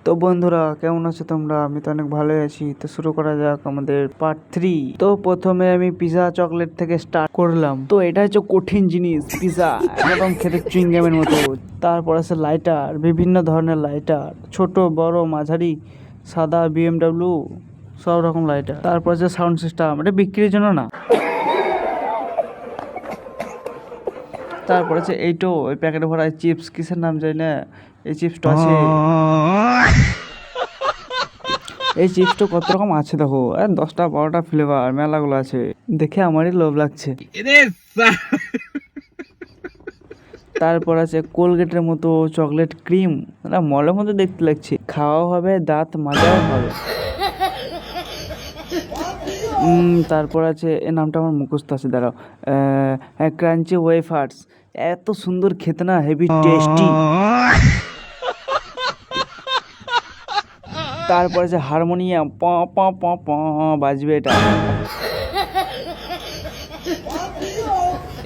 তো বন্ধুরা কেমন আছো তোমরা? আমি তো অনেক ভালোই আছি। তো শুরু করা যাক আমাদের পার্ট 3। তো প্রথমে আমি পিজা চকলেট থেকে স্টার্ট করলাম। তো এটা হচ্ছে কঠিন জিনিস, পিজা একদম খেতে চুইংগামের মতো। তারপর আছে লাইটার, বিভিন্ন ধরনের লাইটার, ছোট বড় মাঝারি, সাদা, BMW, সব রকম লাইটার। তারপর আছে সাউন্ড সিস্টেম, এটা বিক্রির জন্য না। তারপর আছে এইটো, ওই প্যাকেটে ভরা চিপস, কিসের নাম জানি না, এই চিপসটা আছে। এই চিপসটা কত রকম আছে দেখো, 10টা 12টা ফ্লেভার মেলাগুলো আছে, দেখে আমারই লোভ লাগছে। তারপর আছে কোলগেটের মতো চকলেট ক্রিম, মলের মতো দেখতে লাগছে, খাওয়াও হবে, দাঁত মাজাও হবে। তারপর আছে, এর নামটা আমার মুখস্থ আছে, দাঁড়াও, ক্রাঞ্চি ওয়েফার্স, এত সুন্দর খেতে না, হেভি টেস্টি। তারপরে যে হারমোনিয়াম, প প প প বাজবে এটা।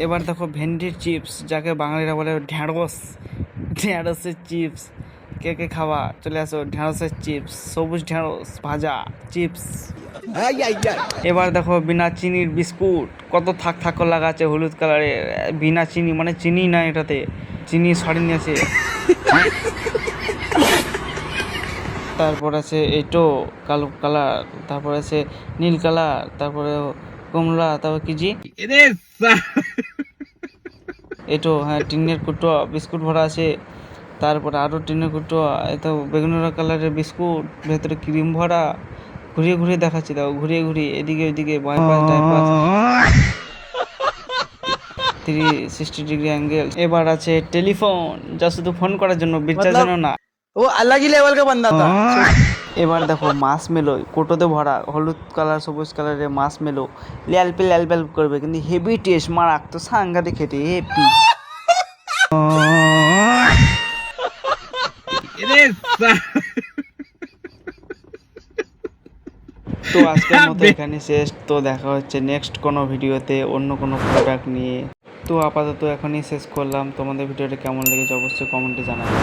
এবার দেখো ভেন্ডির চিপস, যাকে বাঙালিরা বলে ঢ্যাঁড়স, ঢ্যাঁড়সের চিপস। কে কে খাওয়া চলে আসো, ঢ্যাঁড়সের চিপস, সবুজ ঢ্যাঁড়স ভাজা চিপস। এবার দেখো বিনা চিনির বিস্কুট, কত থাক থাক লাগা আছে হলুদ কালারের, বিনা চিনি মানে চিনি না, এটাতে চিনি সরেনি আছে। তারপর আছে এইটো কালো কালার, তারপর আছে নীল কালার, তারপরে কমলা, তারপর কি জি এইটো, হ্যাঁ টিনের কুটো বিস্কুট ভরা আছে। তারপরে আরও টিনের কুটো, এত বেগুনি কালারের বিস্কুট, ভেতরে ক্রিম ভরা। ঘুরিয়ে ঘুরিয়ে দেখাচ্ছি, দেখো ঘুরিয়ে ঘুরিয়ে এদিকে ওইদিকে, বাইপাস টাইপাস, 360 ডিগ্রি অ্যাঙ্গেল। এবার আছে টেলিফোন, যা শুধু ফোন করার জন্য, বিচার জন্য না, ও अलग ही लेवल का बंदा था। এবার দেখো মাছ মেলো, কোটোতে ভরা, হলুদ কালার সবুজ কালারের মাছ মেলো, ল্যাল প্যাল করবে, কিন্তু হেভি টেস্ট, মারাক তো সাংঘাতিক খেতে, হেভি। তো আজকের মতো এখানে শেষ। তো দেখা হচ্ছে নেক্সট কোনো ভিডিওতে অন্য কোনো প্রোডাক্ট নিয়ে। তো আপাতত এখনই শেষ করলাম। তোমাদের ভিডিওটা কেমন লেগেছে অবশ্যই কমেন্টে জানাবে।